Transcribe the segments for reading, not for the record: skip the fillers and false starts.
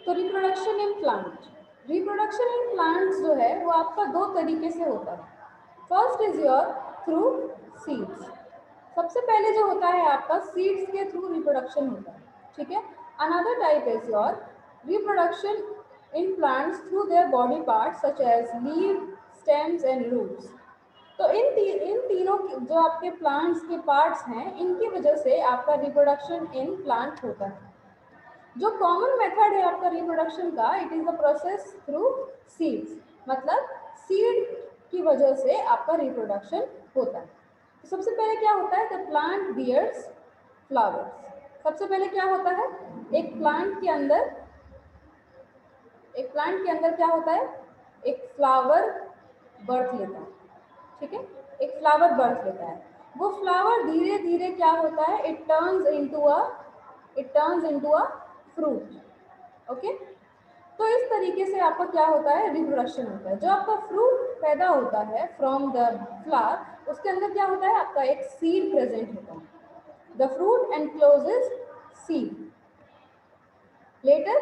तो reproduction in plants जो है वो आपका दो तरीके से होता है। First is your through seeds. सबसे पहले जो होता है आपका सीड्स के थ्रू रिप्रोडक्शन होता है, ठीक है। Another type is your reproduction in plants through their body parts such as leave, stems and roots. तो इन तीनों जो आपके प्लांट्स के पार्ट्स हैं, इनकी वजह से आपका रिप्रोडक्शन इन प्लांट होता है। जो कॉमन मेथड है आपका रिप्रोडक्शन का, it is the process through seeds, मतलब सीड की वजह से आपका रिप्रोडक्शन होता है। तो सबसे पहले क्या होता है, द प्लांट बियर्स फ्लावर्स। सबसे पहले क्या होता है, एक प्लांट के अंदर क्या होता है, एक फ्लावर बर्थ लेता है, ठीक है। एक फ्लावर बर्थ लेता है, वो फ्लावर धीरे धीरे क्या होता है, it turns into a fruit. Okay, तो इस तरीके से आपका क्या होता है, रिप्रोडक्शन होता है। जो आपका फ्रूट पैदा होता है फ्रॉम द फ्लावर, उसके अंदर क्या होता है, आपका एक सीड प्रेजेंट होता है। The fruit encloses seed, later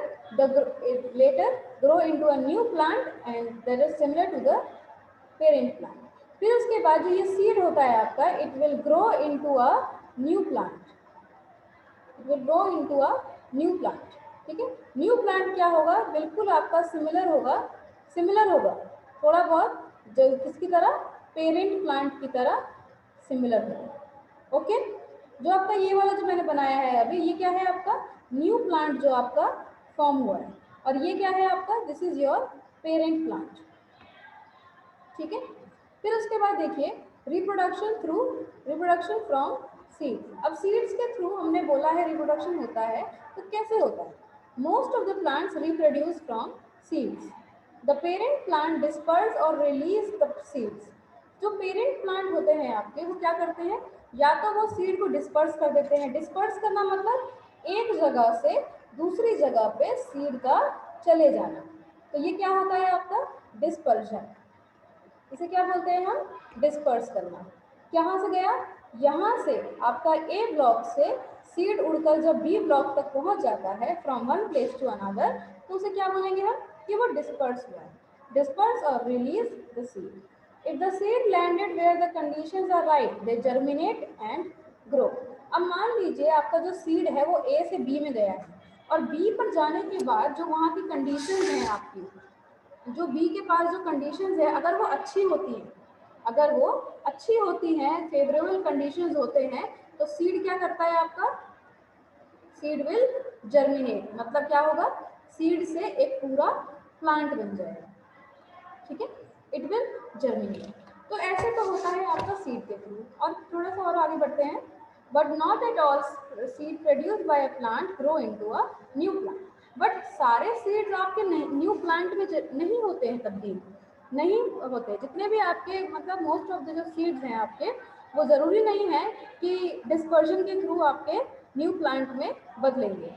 later grow into a new plant and that is similar to the parent plant. फिर उसके बाद जो ये सीड होता है आपका, it will grow into a new plant, ठीक है। न्यू प्लांट क्या होगा, बिल्कुल आपका सिमिलर होगा थोड़ा बहुत, जो किसकी तरह, पेरेंट प्लांट की तरह सिमिलर होगा। ओके, जो आपका ये वाला जो मैंने बनाया है अभी, ये क्या है आपका न्यू प्लांट जो आपका फॉर्म हुआ है, और ये क्या है आपका, this is your parent plant, ठीक है। फिर उसके बाद देखिए रिप्रोडक्शन फ्रॉम सीड्स। अब सीड्स के थ्रू हमने बोला है रिप्रोडक्शन होता है, तो कैसे होता है, most of the plants reproduce from seeds. The parent plant disperse और रिलीज द सीड्स। जो पेरेंट प्लांट होते हैं आपके, वो क्या करते हैं, या तो वो सीड को डिस्पर्स कर देते हैं। डिस्पर्स करना मतलब एक जगह से दूसरी जगह पे सीड का चले जाना, तो ये क्या होता है आपका डिस्पर्शन। इसे क्या बोलते हैं हम, डिस्पर्स करना। कहाँ से गया, यहाँ से आपका ए ब्लॉक से सीड उड़कर जब बी ब्लॉक तक पहुँच जाता है from one place to another, तो उसे क्या बोलेंगे हम, कि वो डिस्पर्स हुआ है। डिस्पर्स और release the seed. If the seed landed where the conditions are right, they germinate and grow. अब मान लीजिए आपका जो सीड है वो ए से बी में गया है, और बी पर जाने के बाद जो वहाँ की कंडीशंस हैं आपकी, जो बी के पास जो कंडीशंस है, अगर वो अच्छी होती हैं, फेवरेबल कंडीशंस होते हैं, तो सीड क्या करता है आपका, सीड विल जर्मिनेट, मतलब क्या होगा, सीड से एक पूरा प्लांट बन जाएगा, ठीक है। It will germinate. तो ऐसे तो होता है आपका सीड के थ्रू। और थोड़ा सा और आगे बढ़ते हैं, but not at all seed produced by a plant grow into a new plant. But सारे सीड्स आपके न्यू प्लांट में नहीं होते हैं, तब्दील नहीं होते। जितने भी आपके मतलब मोस्ट ऑफ द जो सीड्स हैं आपके, वो ज़रूरी नहीं है कि डिस्पर्शन के थ्रू आपके न्यू प्लांट में बदलेंगे।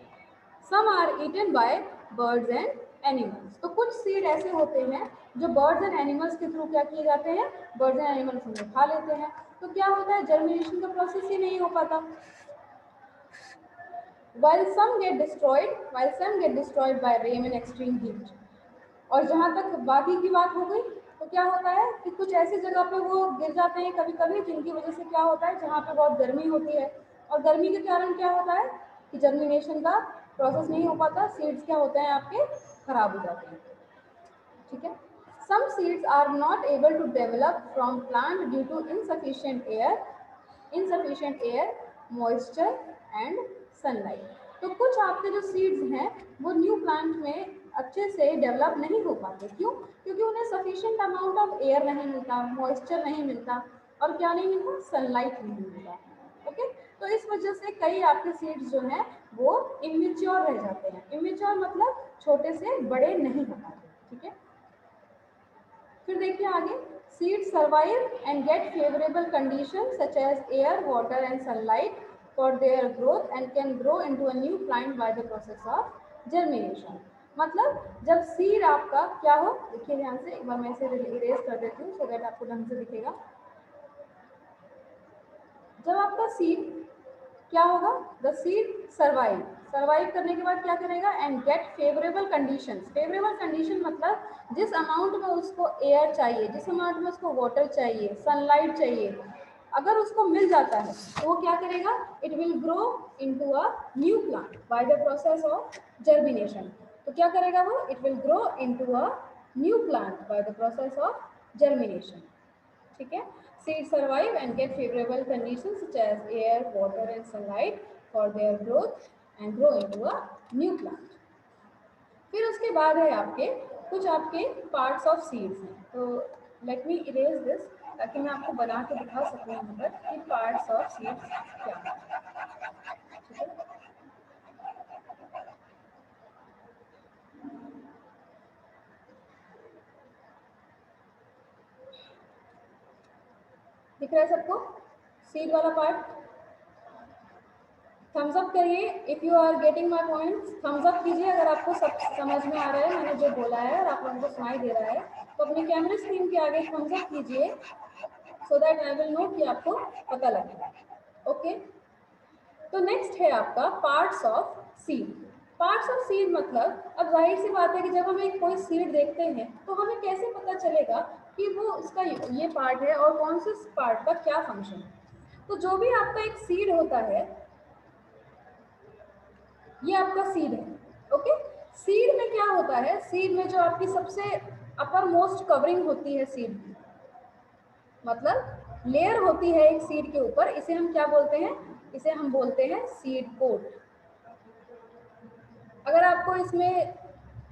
Some are eaten by birds and animals. तो कुछ सीड ऐसे होते हैं जो बर्ड्स एंड एनिमल्स के थ्रू क्या किए जाते हैं, बर्ड्स एंड एनिमल्स उन्हें खा लेते हैं। तो क्या होता है, जर्मिनेशन का प्रोसेस ही नहीं हो पाता। while some get destroyed by rain and extreme heat। और जहाँ तक बाकी की बात हो गई, तो क्या होता है कि कुछ ऐसी जगह पे वो गिर जाते हैं कभी कभी, जिनकी वजह से क्या होता है, जहाँ पे बहुत गर्मी होती है, और गर्मी के कारण क्या होता है कि जर्मिनेशन का प्रोसेस नहीं हो पाता, सीड्स क्या होते हैं आपके खराब हो जाते हैं, ठीक है। Some seeds are not able to develop from plant due to insufficient air, moisture and sunlight. तो कुछ आपके जो सीड्स हैं वो न्यू प्लांट में अच्छे से डेवलप नहीं हो पाते। क्यों, क्योंकि उन्हें सफिशिएंट अमाउंट ऑफ एयर नहीं मिलता, मॉइस्चर नहीं मिलता, और क्या नहीं मिलता, सनलाइट नहीं मिलता। ओके, तो इस वजह से कई आपके सीड्स जो हैं वो इमेच्योर रह जाते हैं। इमेच्योर मतलब छोटे से बड़े नहीं हो पाते, ठीक है। फिर देखिए आगे, seeds survive and get favorable conditions such as air, water and sunlight for their growth and can grow into a new plant by the process of germination। मतलब जब सीड आपका क्या हो, देखिए ध्यान से, एक बार मैं इसे इरेज कर देती हूँ सो दैट आपको ढंग से दिखेगा। जब आपका सीड क्या होगा, द सीड सर्वाइव, सर्वाइव करने के बाद क्या करेगा, and get favourable condition. Favourable condition मतलब जिस अमाउंट में उसको एयर चाहिए, जिस अमाउंट में उसको वाटर चाहिए, सनलाइट चाहिए, अगर उसको मिल जाता है तो वो क्या करेगा, it will grow into a new plant by the process of germination. तो क्या करेगा वो, it will grow into a new plant by the process of germination. ठीक है, seeds survive and get favorable conditions such as air, water and sunlight for their growth and grow into a new plant. फिर उसके बाद है आपके कुछ आपके parts of seeds हैं, तो लेट मी इरेज दिस ताकि मैं आपको बना के दिखा सकूँ यहाँ पर कि पार्ट्स ऑफ सीड्स क्या है। ठीक है, दिख रहा है सबको सीड वाला पार्ट? थम्स अप करिए if you are getting my points, thumbs up कीजिए अगर आपको सब समझ में आ रहा है मैंने जो बोला है और आप लोगों को सुनाई दे रहा है, तो अपनी कैमरा स्क्रीन के आगे थम्स अप कीजिए so that I will know कि आपको पता लगे। ओके, तो नेक्स्ट है आपका parts of seed. Parts of seed मतलब अब जाहिर सी बात है कि जब हम एक कोई सीड देखते हैं तो हमें कैसे पता चलेगा कि वो इसका ये पार्ट है और कौन से पार्ट का क्या फंक्शन है। तो जो भी आपका एक सीड होता है, ये आपका सीड है। ओके, सीड में क्या होता है, सीड में जो आपकी सबसे अपर मोस्ट कवरिंग होती है सीड की, मतलब लेयर होती है एक सीड के ऊपर, इसे हम क्या बोलते हैं, इसे हम बोलते हैं सीड कोट। अगर आपको इसमें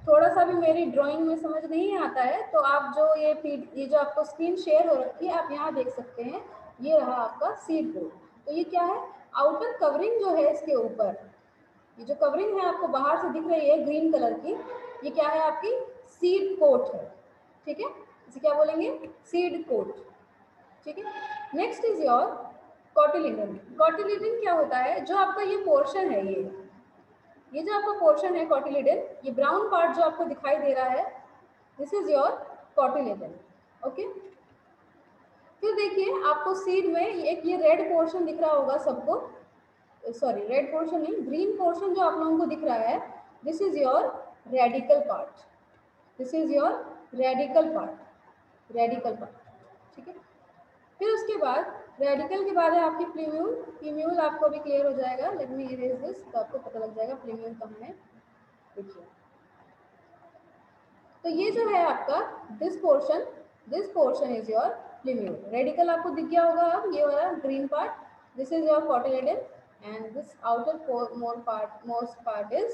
थोड़ा सा भी मेरी ड्राइंग में समझ नहीं आता है तो आप जो ये जो आपको स्क्रीन शेयर हो रखी है आप यहाँ देख सकते हैं, ये रहा आपका सीड कोट। तो ये क्या है, आउटर कवरिंग जो है इसके ऊपर, ये जो कवरिंग है आपको बाहर से दिख रही है ग्रीन कलर की, ये क्या है, आपकी सीड कोट है। ठीक है, इसे क्या बोलेंगे, सीड कोट। ठीक है, next is your cotyledon. Cotyledon क्या होता है, जो आपका ये पोर्शन है, ये जो आपका पोर्शन है कॉटिलिडन, ये ब्राउन पार्ट जो आपको दिखाई दे रहा है, this is your cotyledon. Okay, फिर देखिए आपको सीड में एक ये रेड पोर्शन दिख रहा होगा सबको, सॉरी रेड पोर्शन नहीं, ग्रीन पोर्शन जो आप लोगों को दिख रहा है, this is your radical part, this is your radical part, radical part. ठीक है, फिर उसके बाद रेडिकल के बाद है आपकी प्लीम्यूल। प्लीम्यूल आपको भी क्लियर हो जाएगा, लेट मी इरेज दिस तो आपको पता लग जाएगा प्लीम्यूल कहाँ है। देखिए, तो ये जो है आपका this portion is your plumule. Radicle आपको दिख गया होगा अब, ये वाला green part, this is your cotyledon and this outermost part is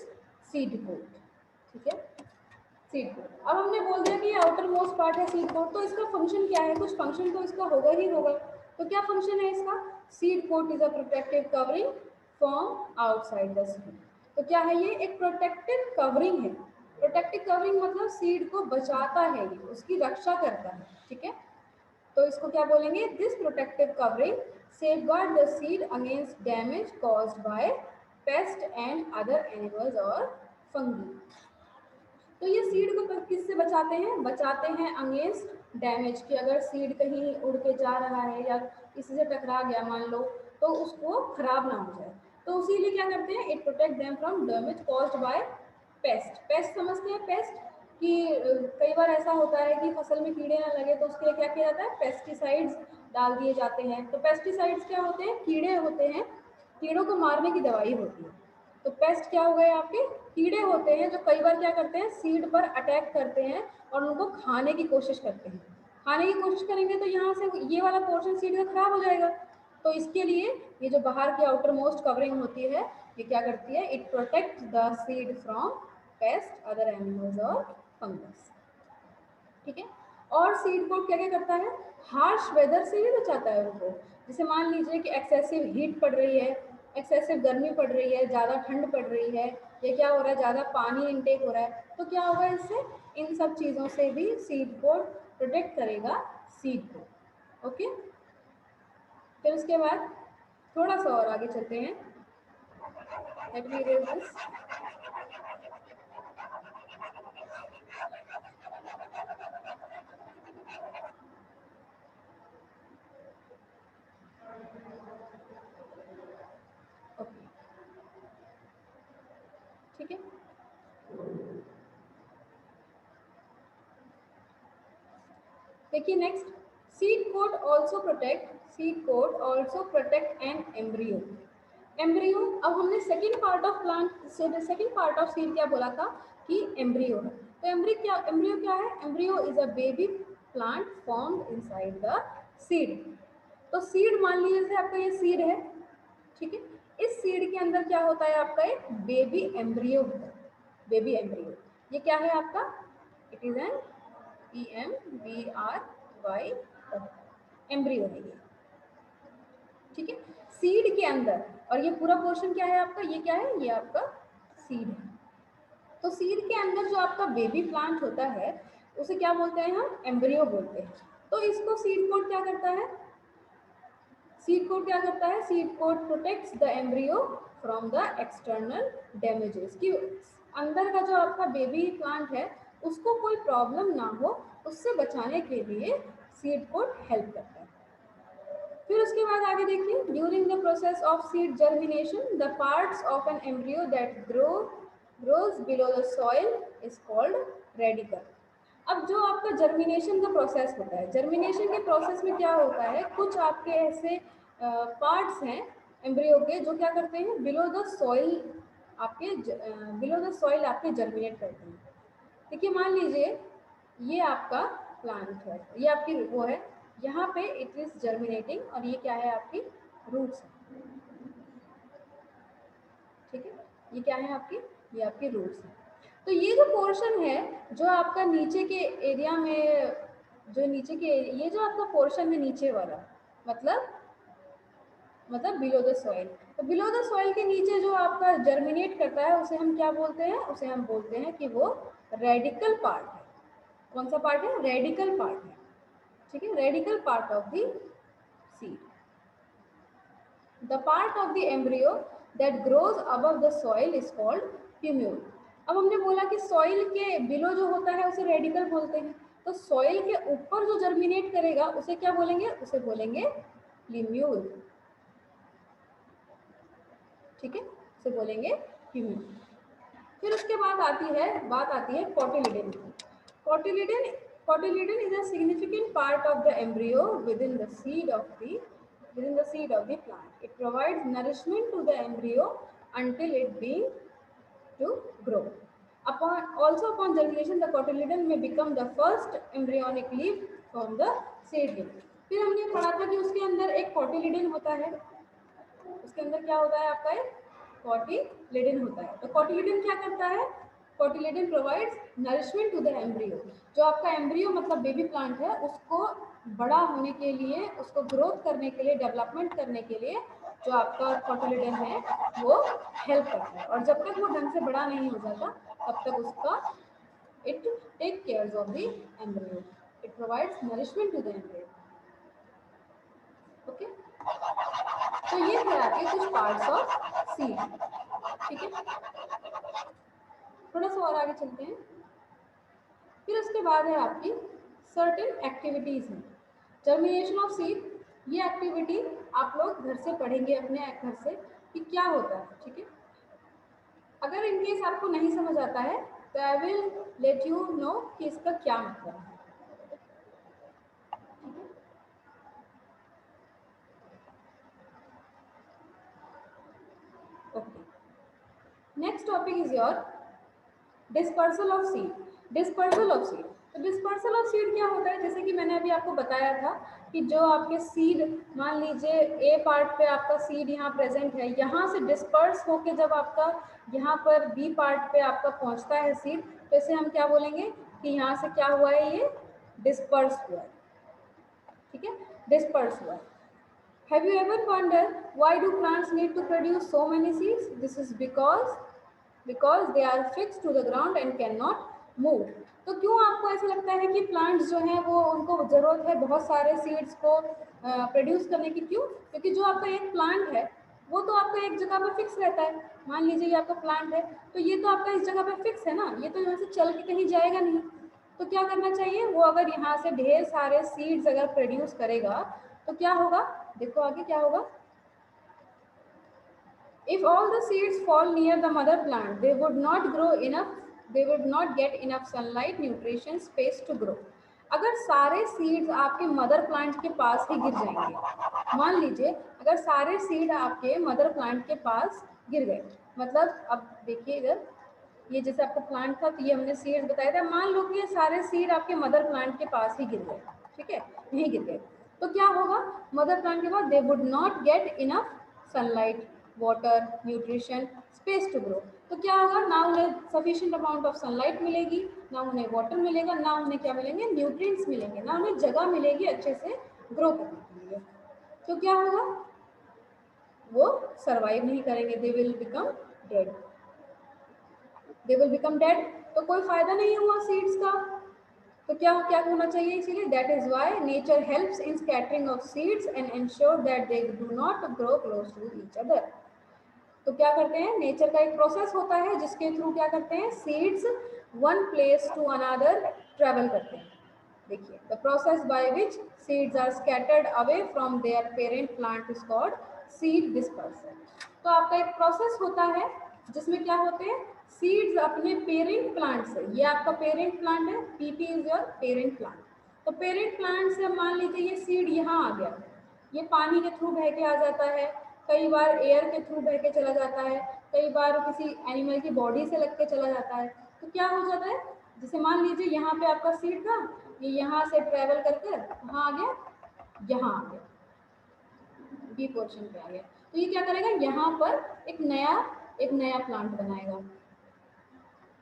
seed coat. ठीक है, सीड कोट। अब हमने बोल दिया कि ये आउटर मोस्ट पार्ट है सीड कोट, तो इसका फंक्शन क्या है, कुछ फंक्शन तो इसका होगा ही होगा। तो क्या फंक्शन है इसका, seed coat is a protective covering from outside the seed. तो क्या है, ये एक प्रोटेक्टिव कवरिंग है। प्रोटेक्टिव कवरिंग मतलब सीड को बचाता है, ये उसकी रक्षा करता है। ठीक है, तो इसको क्या बोलेंगे, this protective covering safeguard the seed against damage caused by pest and other animals or fungi। तो ये सीड को किससे बचाते हैं, बचाते हैं अगेंस्ट डैमेज, कि अगर सीड कहीं उड़ के जा रहा है या किसी से टकरा गया मान लो, तो उसको खराब ना हो जाए। तो इसीलिए क्या करते हैं, it protect them from damage caused by paste. Paste समझते हैं, पेस्ट कि कई बार ऐसा होता है कि फसल में कीड़े ना लगे, तो उसके लिए क्या किया जाता है, पेस्टिसाइड्स डाल दिए जाते हैं। तो पेस्टिसाइड्स क्या होते हैं, कीड़े होते हैं, कीड़ों को मारने की दवाई होती है। तो पेस्ट क्या हो गए, आपके कीड़े होते हैं जो कई बार क्या करते हैं, सीड पर अटैक करते हैं और उनको खाने की कोशिश करते हैं। खाने की कोशिश करेंगे तो यहाँ से ये वाला पोर्शन सीड का खराब हो जाएगा। तो इसके लिए ये जो बाहर की आउटर मोस्ट कवरिंग होती है, ये क्या करती है, it protect the seed from paste, other animals और फंगस। ठीक है, और सीड कोट क्या क्या करता है, हार्श वेदर से भी बचाता है उनको। जैसे मान लीजिए कि एक्सेसिव हीट पड़ रही है, एक्सेसिव गर्मी पड़ रही है, ज़्यादा ठंड पड़ रही है, या क्या हो रहा है, ज़्यादा पानी इनटेक हो रहा है, तो क्या होगा इससे, इन सब चीज़ों से भी सीड कोट प्रोटेक्ट करेगा सीड को। ओके, फिर उसके बाद थोड़ा सा और आगे चलते हैं, लेट मी इरेज दिस। ठीक है। देखिए next, seed coat also protect an embryo. Embryo, अब हमने second part of plant, second part of seed क्या बोला था कि एम्ब्रियो है। तो एम्ब्रियो क्या है? Embryo is a baby plant formed inside the seed. तो सीड मान लीजिए जैसे आपका ये सीड है, ठीक है, इस सीड के अंदर क्या होता है आपका एक बेबी एम्ब्रियो होता है, बेबी एम्ब्रियो। ये क्या है आपका? It is an EMBRYO, embryo है ये, ठीक है, सीड के अंदर। और ये पूरा पोर्शन क्या है आपका? ये क्या है? ये आपका सीड है। तो सीड के अंदर जो आपका बेबी प्लांट होता है उसे क्या बोलते हैं हम? एम्ब्रियो बोलते हैं। तो इसको सीड कोट क्या करता है? सीड कोट क्या करता है? Seed coat protects the embryo from the external damages, कि अंदर का जो आपका बेबी प्लांट है उसको कोई प्रॉब्लम ना हो, उससे बचाने के लिए सीड कोट हेल्प करता है। फिर उसके बाद आगे देखिए, during the process of seed germination the parts of an embryo that grows below the soil is called radical. अब जो आपका जर्मिनेशन का प्रोसेस होता है, जर्मिनेशन के प्रोसेस में क्या होता है, कुछ आपके ऐसे पार्ट्स हैं एम्ब्रियो के जो क्या करते हैं, बिलो द सॉइल आपके बिलो द सॉइल आपके जर्मिनेट करते हैं। देखिए मान लीजिए ये आपका प्लांट है, ये आपकी वो है, यहाँ पे इट इज जर्मिनेटिंग और ये क्या है? आपकी रूट्स है, ठीक है, ये क्या है आपकी? ये आपकी रूट्स है। तो ये जो पोर्शन है जो आपका नीचे के एरिया में, जो नीचे के, ये जो आपका पोर्शन है नीचे वाला, मतलब बिलो द सॉइल, तो बिलो द सॉइल के नीचे जो आपका जर्मिनेट करता है उसे हम क्या बोलते हैं? उसे हम बोलते हैं कि वो रेडिकल पार्ट है। कौन सा पार्ट है? रेडिकल पार्ट है, ठीक है, radical part of the seed. The part of the embryo that grows above the soil is called plumule. अब हमने बोला कि सॉइल के बिलो जो होता है उसे रेडिकल बोलते हैं, तो सॉइल के ऊपर जो जर्मिनेट करेगा उसे क्या बोलेंगे? उसे बोलेंगे प्यूम्यूल, ठीक है, उसे बोलेंगे प्यूम्यूल। फिर उसके बाद बात आती है कोटिलिडन की। Cotyledon cotyledon is a significant part of the embryo within the seed of the plant. It provides nourishment to the embryo until it being to grow. Upon germination, the cotyledon may become the first embryonic leaf from the seedling. फिर हमने पढ़ा था कि उसके अंदर एक cotyledon होता है, उसके अंदर क्या होता है आपका? एक कोटिलिडन होता है। तो कोटिलिडन क्या करता है? Cotyledon provides nourishment to the embryo. जो आपका एम्ब्रियो मतलब बेबी प्लांट है उसको बड़ा होने के लिए, उसको ग्रोथ करने के लिए, डेवलपमेंट करने के लिए जो आपका कोटिलिडन है वो हेल्प करता है। और जब तक वो ढंग से बड़ा नहीं हो जाता तब तक उसका it take care of the embryo, it provides nourishment to the embryo. Okay, तो ये थे आपके कुछ पार्ट्स ऑफ सीड, ठीक है। थोड़ा सा और आगे चलते हैं। फिर उसके बाद है आपकी सर्टेन एक्टिविटीज हैं जर्मिनेशन ऑफ सीड। ये एक्टिविटी आप लोग घर से पढ़ेंगे अपने घर से कि क्या होता है, ठीक है। अगर इनकेस आपको नहीं समझ आता है तो I will let you know कि इसका क्या मतलब है, ठीक है। Okay, next topic is your dispersal of seed. Dispersal of seed, तो डिस्पर्सल ऑफ सीड क्या होता है? जैसे कि मैंने अभी आपको बताया था कि जो आपके सीड, मान लीजिए ए पार्ट पे आपका सीड यहाँ प्रेजेंट है, यहाँ से डिस्पर्स होके जब आपका यहाँ पर बी पार्ट पे आपका पहुँचता है सीड, तो इसे हम क्या बोलेंगे कि यहाँ से क्या हुआ है? ये डिस्पर्स हुआ है, ठीक है, डिस्पर्स हुआ है। Have you ever wondered why do plants need to produce so many seeds? This is because they are fixed to the ground and cannot move. तो क्यों आपको ऐसा लगता है कि प्लांट्स जो हैं वो उनको ज़रूरत है बहुत सारे सीड्स को प्रोड्यूस करने की? क्यों? क्योंकि जो आपका एक प्लांट है वो तो आपका एक जगह पे फिक्स रहता है। मान लीजिए ये आपका प्लांट है तो ये तो आपका इस जगह पे फिक्स है ना, ये तो यहाँ से चल के कहीं जाएगा नहीं। तो क्या करना चाहिए? वो अगर यहाँ से ढेर सारे सीड्स अगर प्रोड्यूस करेगा तो क्या होगा? देखो आगे क्या होगा, If all the seeds fall near the mother plant, they would not grow enough, they would not get enough sunlight, nutrition, space to grow. अगर सारे सीड्स आपके मदर प्लांट के पास ही गिर जाएंगे, मान लीजिए अगर सारे सीड आपके मदर प्लांट के पास गिर गए, मतलब अब देखिए इधर ये जैसे आपका प्लांट था तो ये हमने सीड्स बताया था, मान लो कि ये सारे सीड आपके मदर प्लांट के पास ही गिर गए, ठीक है, यहीं गिर गए, तो क्या होगा, मदर प्लांट के पास they would not get enough sunlight, water, nutrition, space to grow. तो क्या होगा, ना उन्हें सफिशिएंट अमाउंट ऑफ सनलाइट मिलेगी, ना उन्हें वाटर मिलेगा, ना उन्हें क्या मिलेंगे, न्यूट्रिएंट्स मिलेंगे, ना उन्हें जगह मिलेगी अच्छे से ग्रो करने के लिए। तो क्या होगा, वो सर्वाइव नहीं करेंगे, they will become dead, they will become dead. तो कोई फायदा नहीं हुआ सीड्स का। तो क्या क्या होना चाहिए, इसीलिए that is why nature helps in scattering of seeds and ensure that they do not grow close to each other. तो क्या करते हैं, नेचर का एक प्रोसेस होता है जिसके थ्रू क्या करते हैं, seeds one place to another travel करते हैं। देखिए, the process by which seeds are scattered away from their parent plant is called seed dispersion. तो आपका एक प्रोसेस होता है जिसमें क्या होते हैं, सीड्स अपने पेरेंट प्लांट से, ये आपका पेरेंट प्लांट है, PP is your parent plant, तो पेरेंट प्लांट से मान लीजिए ये सीड यहाँ आ गया, ये पानी के थ्रू बह के आ जाता है, कई बार एयर के थ्रू बह के चला जाता है, कई बार किसी एनिमल की बॉडी से लग के चला जाता है। तो क्या हो जाता है, जैसे मान लीजिए यहाँ पे आपका सीड था, ये यहाँ से ट्रेवल करके कहाँ आ गया, यहाँ आ गया, बी पोर्शन पे आ गया, तो ये क्या करेगा, यहाँ पर एक नया प्लांट बनाएगा,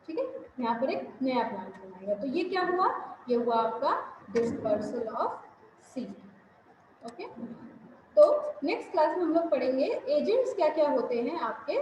ठीक है, यहाँ पर एक नया प्लांट बनाएगा। तो ये क्या हुआ, ये हुआ आपका डिस्पर्सल ऑफ सीड। ओके, तो नेक्स्ट क्लास में हम लोग पढ़ेंगे एजेंट्स क्या क्या होते हैं आपके